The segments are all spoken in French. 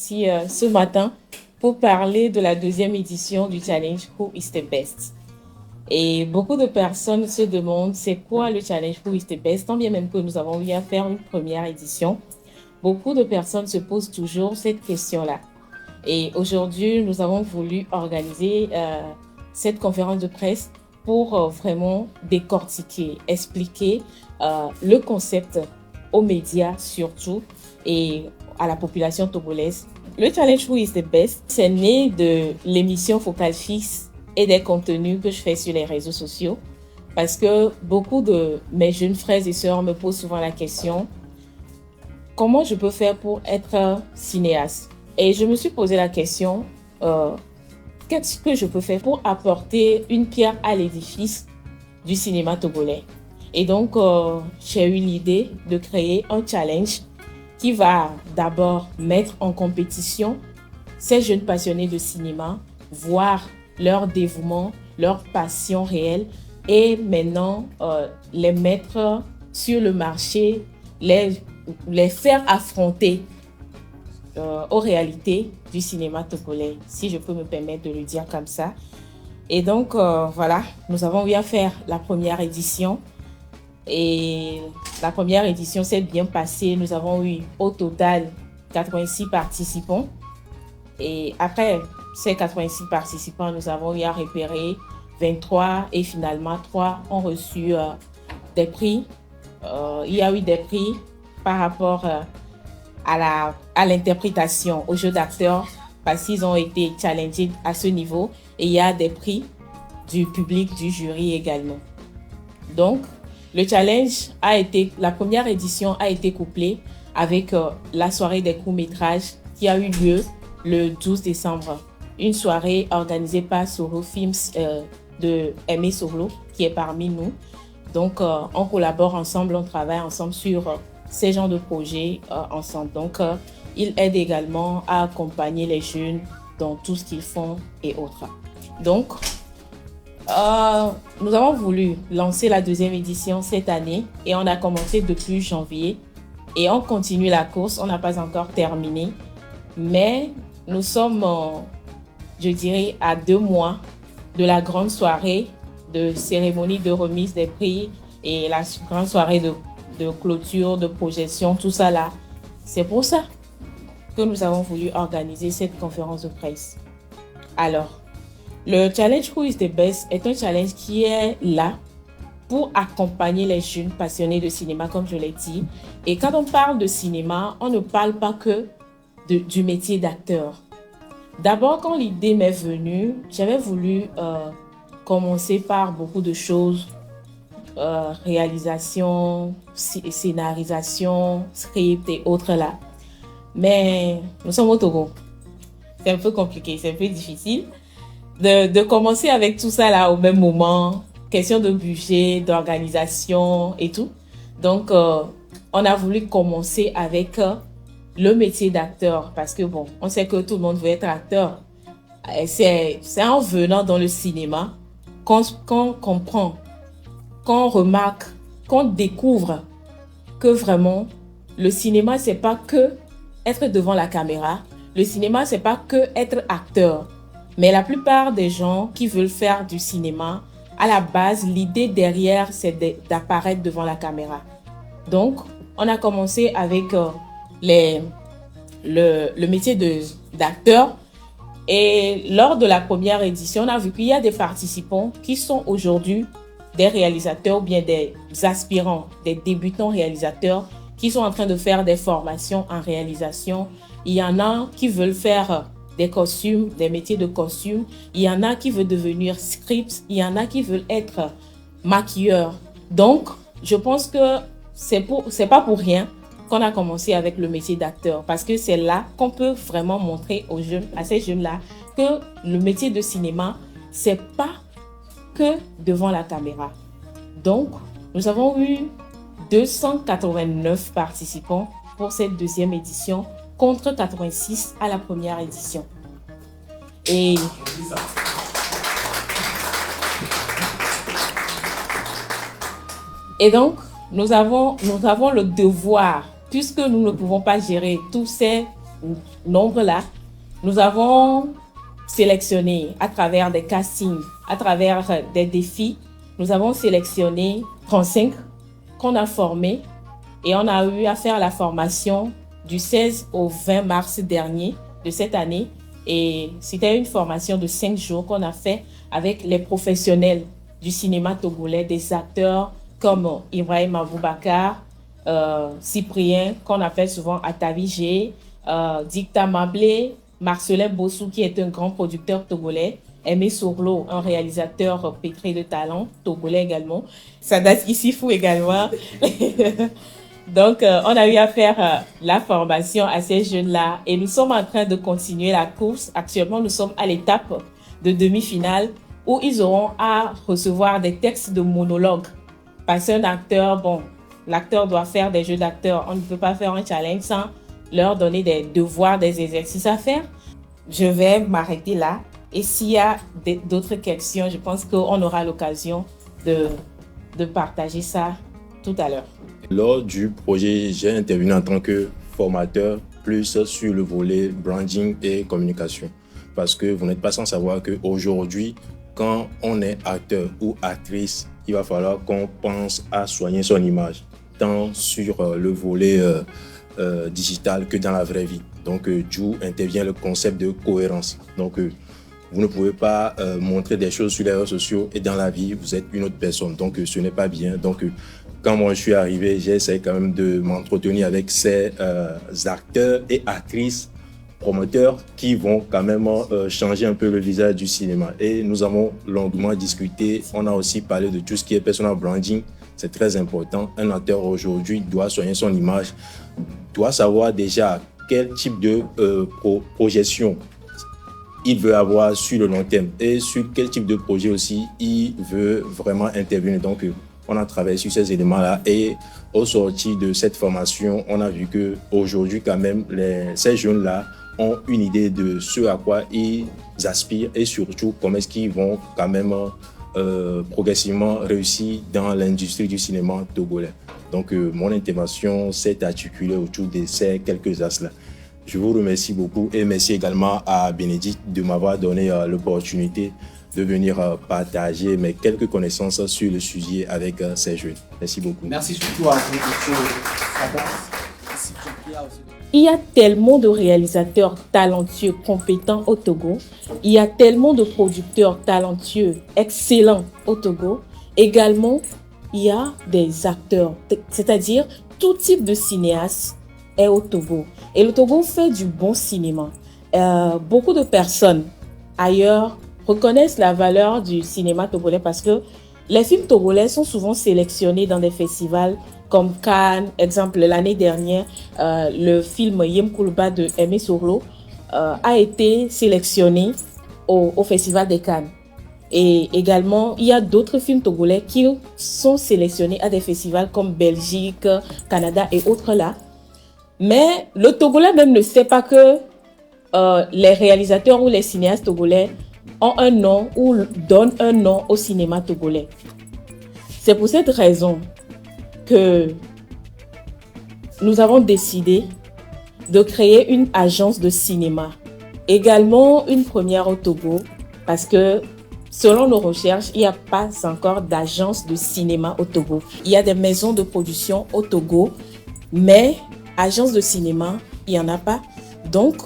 ici ce matin pour parler de la deuxième édition du challenge Who is the Best. Et beaucoup de personnes se demandent c'est quoi le challenge Who is the Best, tant bien même que nous avons eu à faire une première édition. Beaucoup de personnes se posent toujours cette question-là. Et aujourd'hui, nous avons voulu organiser cette conférence de presse pour vraiment décortiquer, expliquer le concept aux médias surtout et à la population togolaise. Le challenge Who is the Best, c'est né de l'émission Focal Fixe et des contenus que je fais sur les réseaux sociaux parce que beaucoup de mes jeunes frères et sœurs me posent souvent la question comment je peux faire pour être cinéaste? Et je me suis posé la question qu'est-ce que je peux faire pour apporter une pierre à l'édifice du cinéma togolais? Et donc, j'ai eu l'idée de créer un challenge qui va d'abord mettre en compétition ces jeunes passionnés de cinéma, voir leur dévouement, leur passion réelle et maintenant les mettre sur le marché, les faire affronter aux réalités du cinéma togolais, si je peux me permettre de le dire comme ça. Et donc, voilà, nous avons eu à faire la première édition. Et la première édition s'est bien passée. Nous avons eu au total 86 participants. Et après ces 86 participants, nous avons eu à repérer 23 et finalement 3 ont reçu des prix. Il y a eu des prix par rapport à l'interprétation, au jeu d'acteurs, parce qu'ils ont été challengés à ce niveau. Et il y a des prix du public, du jury également. Donc, le challenge la première édition a été couplée avec la soirée des courts-métrages qui a eu lieu le 12 décembre. Une soirée organisée par Soro Films de Aimé Solo, qui est parmi nous. Donc, on collabore ensemble, on travaille ensemble sur ces genres de projets ensemble. Donc, il aide également à accompagner les jeunes dans tout ce qu'ils font et autres. Donc, nous avons voulu lancer la deuxième édition cette année et on a commencé depuis janvier et on continue la course. On n'a pas encore terminé, mais nous sommes, je dirais, à 2 mois de la grande soirée de cérémonie de remise des prix et la grande soirée de clôture, de projection, tout ça là. C'est pour ça que nous avons voulu organiser cette conférence de presse. Alors, le challenge Who is the Best est un challenge qui est là pour accompagner les jeunes passionnés de cinéma, comme je l'ai dit. Et quand on parle de cinéma, on ne parle pas que du métier d'acteur. D'abord, quand l'idée m'est venue, j'avais voulu commencer par beaucoup de choses. Réalisation, scénarisation, script et autres là. Mais nous sommes au Togo. C'est un peu compliqué, c'est un peu difficile de commencer avec tout ça là au même moment. Question de budget, d'organisation et tout. Donc, on a voulu commencer avec le métier d'acteur parce que bon, on sait que tout le monde veut être acteur. C'est en venant dans le cinéma qu'on comprend, qu'on remarque, qu'on découvre que vraiment, le cinéma, c'est pas que être devant la caméra. Le cinéma, c'est pas que être acteur. Mais la plupart des gens qui veulent faire du cinéma, à la base, l'idée derrière, c'est d'apparaître devant la caméra. Donc, on a commencé avec le métier d'acteur. Et lors de la première édition, on a vu qu'il y a des participants qui sont aujourd'hui des réalisateurs ou bien des aspirants, des débutants réalisateurs qui sont en train de faire des formations en réalisation. Il y en a qui veulent faire des costumes, des métiers de costumes. Il y en a qui veulent devenir scripts. Il y en a qui veulent être maquilleurs. Donc, je pense que c'est pas pour rien qu'on a commencé avec le métier d'acteur parce que c'est là qu'on peut vraiment montrer aux jeunes, à ces jeunes-là, que le métier de cinéma, c'est pas que devant la caméra. Donc, nous avons eu 289 participants pour cette deuxième édition contre 86 à la première édition. Et donc, nous avons le devoir, puisque nous ne pouvons pas gérer tous ces nombre-là, nous avons sélectionné à travers des castings, à travers des défis, nous avons sélectionné 35 qu'on a formés et on a eu à faire la formation du 16 au 20 mars dernier de cette année. Et c'était une formation de 5 jours qu'on a fait avec les professionnels du cinéma togolais, des acteurs comme Ibrahim Aboubakar, Cyprien, qu'on appelle souvent Atavigé, Dicta Mablé, Marcelin Bossou, qui est un grand producteur togolais, Aimé Sourlo, un réalisateur pétri de talent, togolais également, Sadat Issifou également. Donc, on a eu à faire la formation à ces jeunes-là et nous sommes en train de continuer la course. Actuellement, nous sommes à l'étape de demi-finale où ils auront à recevoir des textes de monologues. Parce qu'un acteur, bon, l'acteur doit faire des jeux d'acteurs. On ne peut pas faire un challenge sans leur donner des devoirs, des exercices à faire. Je vais m'arrêter là. Et s'il y a d'autres questions, je pense qu'on aura l'occasion de partager ça tout à l'heure. Lors du projet, j'ai intervenu en tant que formateur, plus sur le volet branding et communication. Parce que vous n'êtes pas sans savoir qu'aujourd'hui, quand on est acteur ou actrice, il va falloir qu'on pense à soigner son image, tant sur le volet digital que dans la vraie vie. Donc, d'où intervient le concept de cohérence. Donc, vous ne pouvez pas montrer des choses sur les réseaux sociaux et dans la vie, vous êtes une autre personne. Donc, ce n'est pas bien. Donc, quand moi je suis arrivé, j'essaie quand même de m'entretenir avec ces acteurs et actrices, promoteurs qui vont quand même changer un peu le visage du cinéma. Et nous avons longuement discuté. On a aussi parlé de tout ce qui est personal branding. C'est très important. Un acteur aujourd'hui doit soigner son image, doit savoir déjà quel type de projection il veut avoir sur le long terme et sur quel type de projet aussi il veut vraiment intervenir. Donc, on a travaillé sur ces éléments-là et au sortir de cette formation, on a vu qu'aujourd'hui, quand même, ces jeunes-là ont une idée de ce à quoi ils aspirent et surtout comment est-ce qu'ils vont quand même progressivement réussir dans l'industrie du cinéma togolais. Donc, mon intervention s'est articulée autour de ces quelques axes-là. Je vous remercie beaucoup et merci également à Bénédicte de m'avoir donné l'opportunité de venir partager mes quelques connaissances sur le sujet avec ces jeunes. Merci beaucoup. Merci surtout à vous. Il y a tellement de réalisateurs talentueux, compétents au Togo. Il y a tellement de producteurs talentueux, excellents au Togo. Également, il y a des acteurs, c'est-à-dire tout type de cinéaste est au Togo. Et le Togo fait du bon cinéma. Beaucoup de personnes ailleurs reconnaissent la valeur du cinéma togolais parce que les films togolais sont souvent sélectionnés dans des festivals comme Cannes. Exemple, l'année dernière, le film Yem Koulba de Aimé Sourlo a été sélectionné au Festival des Cannes. Et également, il y a d'autres films togolais qui sont sélectionnés à des festivals comme Belgique, Canada et autres là. Mais le Togolais même ne sait pas que les réalisateurs ou les cinéastes togolais ont un nom ou donnent un nom au cinéma togolais. C'est pour cette raison que nous avons décidé de créer une agence de cinéma. Également une première au Togo parce que selon nos recherches, il n'y a pas encore d'agence de cinéma au Togo. Il y a des maisons de production au Togo, mais agence de cinéma, il n'y en a pas. Donc,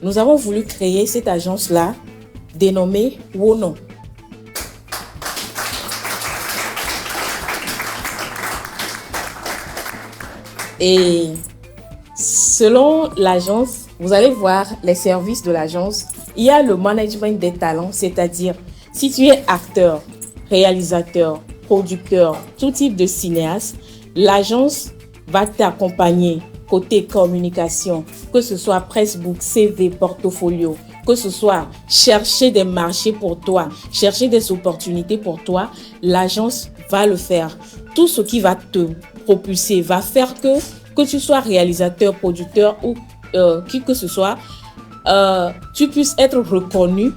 nous avons voulu créer cette agence-là, dénommée Wono. Et selon l'agence, vous allez voir les services de l'agence. Il y a le management des talents, c'est-à-dire si tu es acteur, réalisateur, producteur, tout type de cinéaste, l'agence va t'accompagner côté communication, que ce soit pressbook, CV, portfolio, que ce soit chercher des marchés pour toi, chercher des opportunités pour toi, l'agence va le faire. Tout ce qui va te propulser va faire que tu sois réalisateur, producteur ou qui que ce soit, tu puisses être reconnu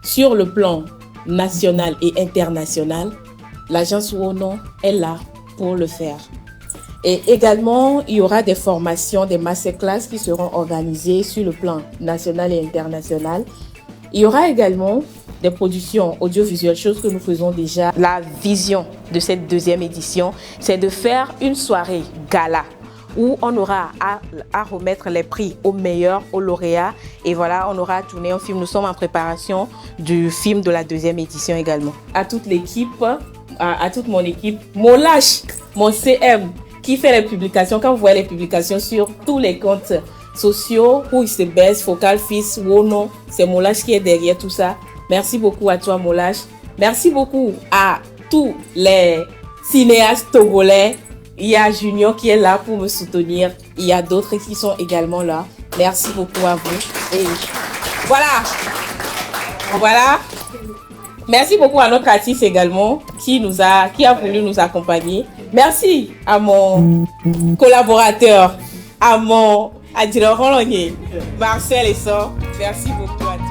sur le plan national et international. L'agence Wono est là pour le faire. Et également, il y aura des formations, des masterclass qui seront organisées sur le plan national et international. Il y aura également des productions audiovisuelles, chose que nous faisons déjà. La vision de cette deuxième édition, c'est de faire une soirée gala où on aura à remettre les prix aux meilleurs, aux lauréats. Et voilà, on aura tourné un film. Nous sommes en préparation du film de la deuxième édition également. À toute l'équipe, à toute mon équipe, Molash, mon CM, qui fait les publications. Quand vous voyez les publications sur tous les comptes sociaux, Who is the best, Focal Fils, Wono, c'est Molash qui est derrière tout ça. Merci beaucoup à toi, Molash. Merci beaucoup à tous les cinéastes togolais. Il y a Junior qui est là pour me soutenir. Il y a d'autres qui sont également là. Merci beaucoup à vous. Et voilà. Voilà. Merci beaucoup à notre artiste également qui a voulu nous accompagner. Merci à mon collaborateur, à Marcel et Sor. Merci beaucoup à toi.